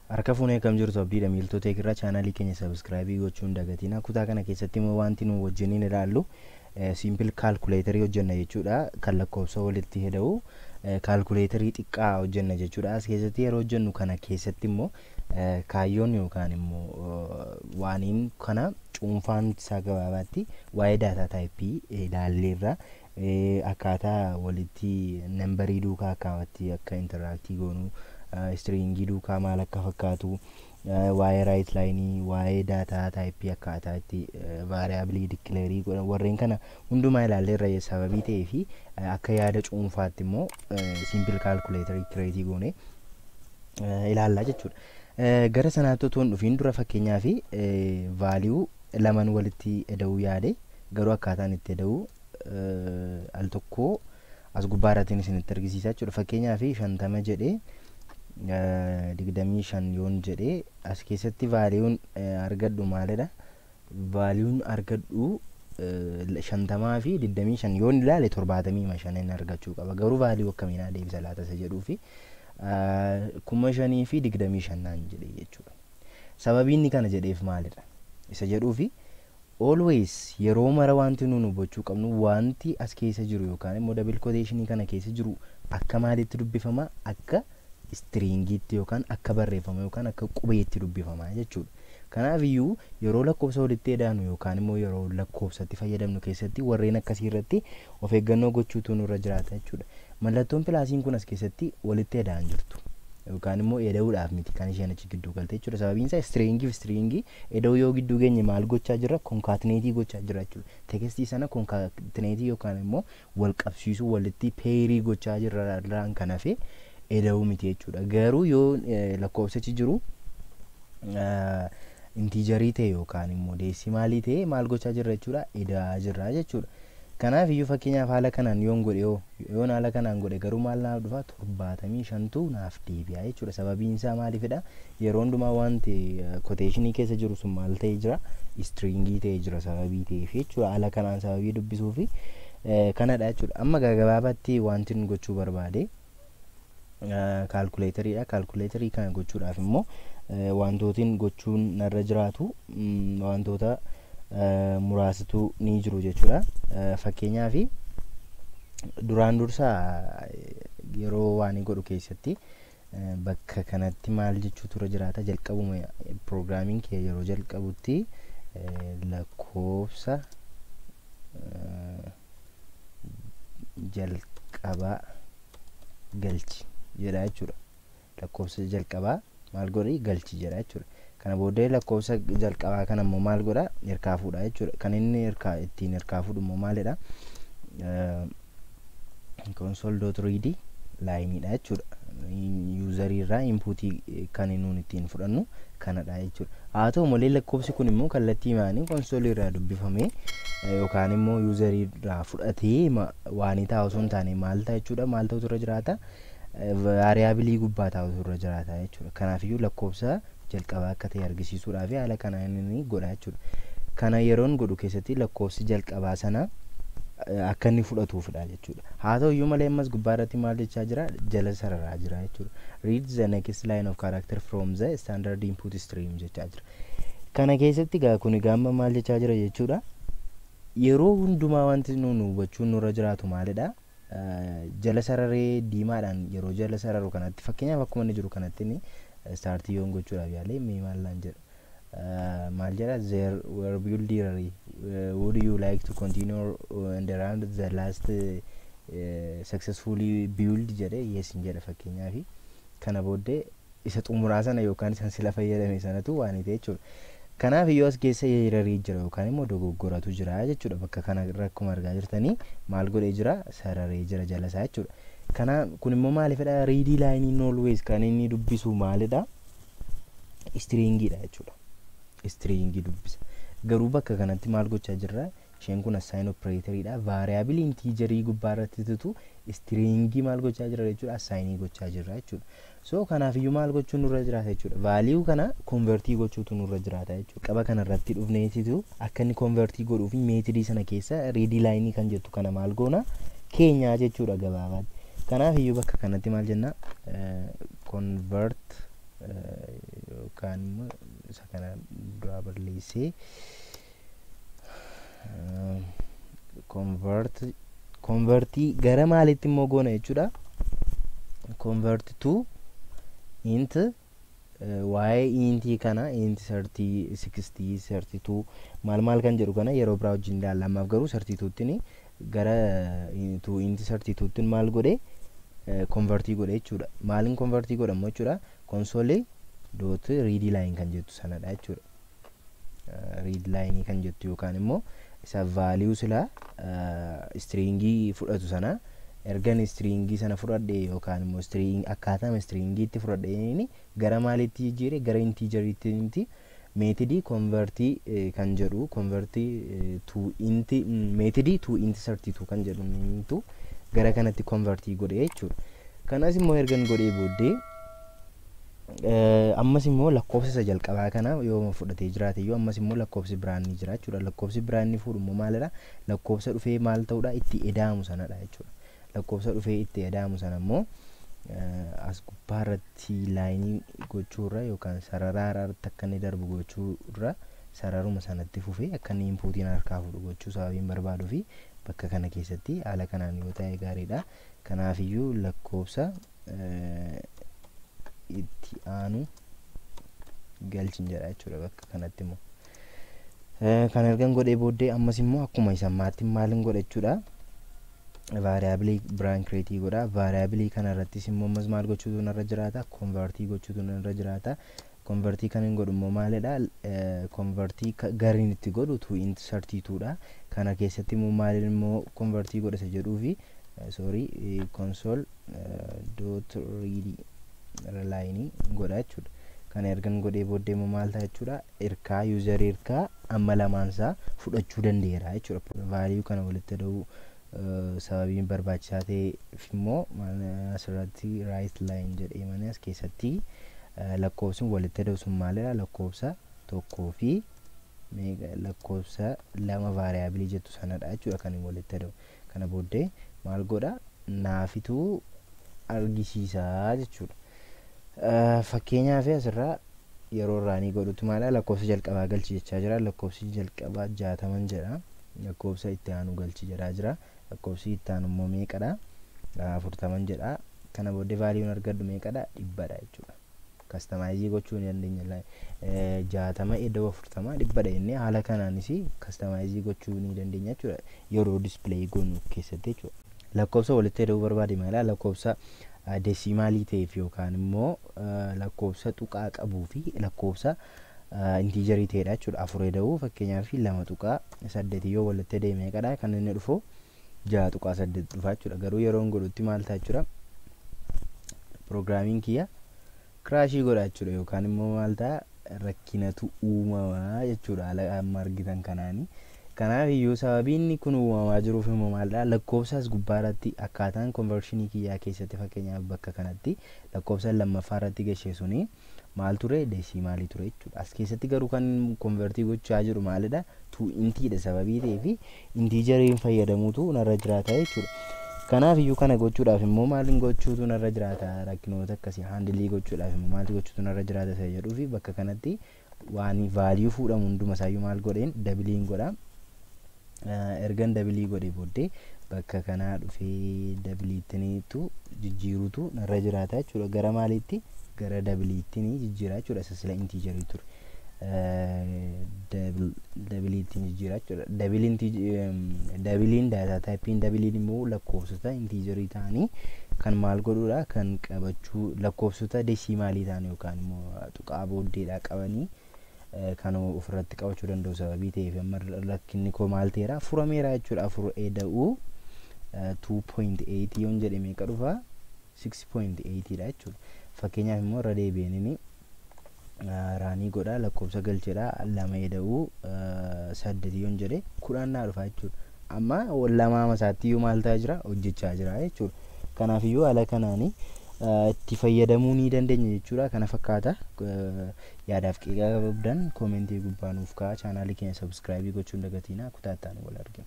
Harka fuunee kam jirtu abdiidha miiltota irraa chaanaalii keenya sabiskiraayibii gochuun dagatina. Kutaa kana keessatti immoo wanti nu wajjiniin ilaallu simple calculator hojjenna jechuudha. Kan lakkoofsa walitti hidhuu calculator xiqqaa hojjenna jechuudha. As keessatti yeroo hojjennu kana keessatti immoo kaayyoon yookaan immoo waaniin kana cuunfaan isaa gabaabaatti waa'ee daataa taayippii ilaalleerra. Akkaataa walitti nambarii duukaa akkaawatti akka interaaktii goonu stringii duukaa maal akka fakkaatu waa'ee right line waa'ee data type akkaataa itti variable declare godhan warreen kana hundumaa ilaalleerra sababii ta'ee fi akka yaada cuunfaatti immoo simple calculator create goone ilaallaa jechuudha. Gara sanaatti otoo hin dhufiin dura fakkeenyaa fi value lamaan walitti hidhuu yaade garuu akkaataan itti hidhuu al tokko as gubbaarratti isinitti argisiisaa jechuudha. Fakkeenyaa fi 50 jedhee 25 yoon jedhee as keessatti vaaliyuun argadhu maalidha? Vaaliyuun argadhu 50 fi 25 yoon ilaale 75 argachuu qaba. Garuu vaaliyuu akkamiin adeemsa laata isa jedhuu fi 5,000 fi 25 naan jedhee jechuudha. Sababiin inni kana jedheef maalidha? Isa jedhuu fi always yeroo mara wanti nuun hubachuu qabnu wanti as keessa jiru yookaan immoo double quotation kana keessa jiru akka maalitti dubbifama? Akka stringiitti yookaan akka barreeffama yookaan akka qubeetti dubbifama jechuudha. Kanaaf iyyuu yeroo lakkoofsa walitti hidhaanu yookaan immoo yeroo lakkoofsatti fayyadamnu keessatti warreen akkasii irratti of eeggannoo gochuutu nurra jiraata jechuudha. Mallattoon pilaasiin kun as keessatti walitti hidhaan jirtu yookaan immoo eda'uudhaaf miti kan isheen achi gidduu galte jechuudha. Sababiin isaa stringii eda'uu yoo gidduu geenye maal gochaa jirra? Concatenate gochaa jirra jechuudha. Tekstii sana concatenate yookaan immoo wal qabsiisuu walitti pairii gochaa jirra irraan kan hafe eda'uu miti jechuudha. Garuu yoo lakkoofsichi jiru intiijarii ta'e yookaan immoo deesimaalii ta'e maal gochaa jirra jechuudha? Eda'aa jirra jechuudha. Kanaaf iyyuu fakkeenyaaf haala kanaan yoon godhe yoon haala kanaan godhe garuu maal naaf dhufa? 75tu naaf deebi'a jechuudha. Sababiin isaa maaliifidha? Yeroo hundumaa wanti quotationii keessa jiru sun maal ta'ee jira? Stringii ta'ee jira sababii ta'eef jechuudha. Haala kanaan sababii dubbisuufi kanadha jechuudha. Amma gabaabaatti wanti nu gochuu barbaade calculatoridha. Calculatorii kana gochuudhaaf immoo wantootiin gochuun narra jiraatu wantoota muraasatu ni jiru jechuudha. Fakkeenyaaf duraan dursaa yeroo waan godhu keessatti bakka kanatti maal jechuu tura jiraata? Jalqabuma programming kee yeroo jalqabutti lakkoofsa jalqabaa galchi jedha jechuudha. Lakkoofsa jalqabaa maal godhi? Galchi jedha jechuudha. Kana booddee lakkoofsa jalqabaa kana immoo maal godha? Hirkaa fuudha jechuudha. Kan inni ittiin hirkaa fuudhu immoo maalidha? console.read laayiniidha jechuudha. Yuuzarii irraa inputii kan nuun ittiin fudhannu kanadha jechuudha. Haa ta'u malee lakkoofsi kun immoo kallattii maanii console irraa dubbifamee yookaan immoo yuuzarii irraa fudhatee waan taa'u osoo hin taane maal ta'a jechuudha? Maal ta'utu irra jiraata? Variabilii gubbaa taa'utu irra jiraata jechuudha. Kanaaf iyyuu lakkoofsa jalqabaa akka ta'e argisiisuudhaaf haala kanaan inni godha jechuudha. Kana yeroon godhu keessatti lakkoofsi jalqabaa sana akka inni fudhatuufidha jechuudha. Haa ta'u iyyuu malee ammas gubbaa irratti maal jechaa jira? Jala sararaa jira jechuudha. Read the next line of character from the standard input stream jechaa jira. Kana keessatti kun gaamma maal jechaa jira jechuudha? Yeroo hundumaa wanti nuun hubachuun nurra jiraatu maalidha? Jala sararee diimaadhaan yeroo jala sararu kanatti fakkeenyaaf akkuma inni jiru kanatti inni startii yoon gochuudhaaf yaalee mee maallaan jedha? Maal jedha? There were buildery. Would you like to continue and around the last successfully build jedhe? Yes jedha fakkeenyaaf. Kana booddee isa xumuraa sana yookaan isa sila fayyadame sanatu waan ta'e jechuudha. Kanaaf iyyuu as keessa yeerarii jira yookaan immoo dogoggoratu jira jechuudha. Bakka kana akkuma argaa jirtanii maal godhee jira? Sararee jira jala isaa jechuudha. Kana kun immoo maalifidha? Read line always kan inni dubbisu maalidha? Stringiidha jechuudha. Stringii dubbisa. Garuu bakka kanatti maal gochaa jirra? Isheen kun assign operator'idha. Variable integerii gubbaa irratti tutu stringii maal gochaa jirra jechuudha? Assign gochaa jirra jechuudha. So kanaaf iyyuu maal gochuun nurra jiraata jechuudha? Value kana convertii gochuutu nurra jiraata jechuudha. Qaba kana irratti dhufneetitu akka inni convertii godhuuf methodii sana keessa read line kan jettu kana maal goona? Keenyaa jechuudha gabaabaatti. Kanaaf iyyuu bakka kanatti maal jenna? Convert yookaan immoo isa kana dura balleessee convertii gara maalitti immoo goona jechuudha. Convert to int waa'ee int kana int 30 60 32 maal kan jedhu kana yeroo biraa wajjin ilaalla. Ammaaf garuu 32tiin gara int 32tiin maal godhe convertii godhe jechuudha. Maalin convertii godhamu jechuudha. console dot read line kan jettu sanadha jechuudha. read line kan jettu yookaan immoo isa value sila stringii fudhatu sana ergan stringii sana fudhadhe yookaan immoo string akkaataa stringii itti fudhadhe gara maalitti jijjiire gara integeritti method convertii kan jedhu convertii to int method to int 32 kan jedhu gara kanatti convertii godhe jechuudha. Kanas immoo ergan godhee booddee ammas immoo lakkoofsa isa jalqabaa kana yoo fudhatee jiraate yoo ammas immoo lakkoofsi biraan ni jira jechuudha. Lakkoofsi biraan ni fuudhu immoo maalidha? Lakkoofsa dhufee maal ta'uudha? Itti edaamu sanadha jechuudha. Lakkoofsa dhufee itti edaamu sana immoo as gubbaarratti laayinii gochuurra yookaan sararaarratti akka inni darbu gochuurra sararuma sanatti fufee akka inni inpuutiin harkaa fudhu gochuu sababiin barbaaduu fi bakka kana keessatti haala kanaan yoo ta'e gaariidha. Kanaafiyyuu lakkoofsa itti aanu galchin jedha jechuudha bakka kanatti immoo. Kan ergan godhee booddee ammas immoo akkuma isa ammaatti maalin godha jechuudha. Variable biraan create godha. Variable kana irrattis immoo ammas maal gochuutu narra jiraata? Convertii gochuutu narra jiraata. Convertii kan hin godhu immoo maalidha? Convertii gariin itti godhu to int 32 dha. Kana keessatti immoo maalin immoo convertii godha isa jedhuu fi console dot read line godha jechuudha. Kana ergan godhee booddee immoo maal ta'a jechuudha? Irkaa user irkaa amma lamaansaa fudhachuu danda'eera jechuudha. Value kana walitti da'uu sababiin barbaachisaa ta'eef immoo asirratti right line jedhee mana as keessatti lakkoofsi walitti da'u sun maalidha? Lakkoofsa tokkoo fi lakkoofsa lama variable jettu sanadha jechuudha kan walitti da'u. Kana booddee maal godha? Naafituu argisiisaa jechuudha. Fakkeenyaaf asirraa yeroo raanii godhutu maalidha? Lakkoofsa jalqabaa galchi jechaa jira. Lakkoofsi jalqabaa 60 jedha. Lakkoofsa itti aanu galchi jedhaa jira. Lakkoofsi itti aanu immoo meeqadha? 40 jedha. Kana booddee vaaliyoon argadhu meeqadha? 100 jechuudha. Customize gochuu ni dandeenya. 60 edda 40 100 jennee haala kanaanis customize gochuu ni dandeenya jechuudha. Yeroo display goonu keessatti jechuudha. Lakkoofsa walitti da'uu barbaade maalidha? Lakkoofsa desimaalii ta'eef yookaan immoo lakkoofsa tuqaa qabuu fi lakkoofsa integerii ta'edha jechuudha. 4 da'uu fakkeenyaaf 2 tuqaa 8 yoo walitti da'e meeqadha? Kan inni dhufu 6 tuqaa 8 dhufa jechuudha. Garuu yeroo godhutti maal ta'a jechuudha? Programming kiyya crash godha jechuudha yookaan immoo maal ta'a? Rakkinatu uumamaa jechuudha haala amma argitan kanaani. Kanaaf iyyuu sababiin kun uumamaa jiruuf immoo maalidha? Lakkoofsas gubbaarratti akkaataan conversionii kiyyaa keessatti fakkeenyaaf bakka kanatti lakkoofsa lammaffaa irratti gasheessuni maal ture? Desimaalii ture jechuudha. As keessatti garuu kan convertii gochaa jiru maalidha? To intidha sababii ta'eef intigeriin fayyadamuutu narra jiraata jechuudha. Kanaaf iyyuu kana gochuudhaaf immoo maalin gochuutu narra jiraata? Rakkinoota akkasii handilii gochuudhaaf immoo maal gochuutu narra jiraata isa jedhuu fi bakka kanatti waan value fuudhamu hunduma isaayyuu maal godheen dabiliin godha. Ergan dabilii godhee booddee bakka kanaa dhufee dabiliittiniitu jijjiiruutu narra jiraata jechuudha. Gara maaliitti? Gara dabiliittinii jijjiiraa jechuudha. Isa sila integerii ture. Dabiliittiin jijjiiraa jechuudha. Dabiliin data typein dabiliin immoo lakkoofsota integerii ta'anii kan maal godhuudha? Kan qabachuu lakkoofsota desimaalii ta'an yookaan immoo tuqaa booddeedhaa qabanii kan ofirratti qabachuu danda'u sababii ta'eef amma rakkinni koo maal ta'eera? Furameera jechuudha. 4 da'uu 2.8 yoon jedhe meeqa dhufa? 6.8 dha jechuudha. Fakkeenyaaf immoo irra deebi'anii raanii godha lakkoofsa galcheedha 2 da'uu 8 yoon jedhe 10 naa dhufa jechuudha. Amma lamaa masaatti iyyuu maal ta'aa jira? Hojjechaa jira jechuudha. Kanaaf iyyuu haala kanaanii itti fayyadamuu ni dandeenya jechuudha. Kana fakkaata. Yaadaaf qeeqa qabdan koomentii gubbaa nuuf kaa'aa. Chaanaalii keenya subscribe gochuun dagatinaa. Kutaa itti aanu wal argina.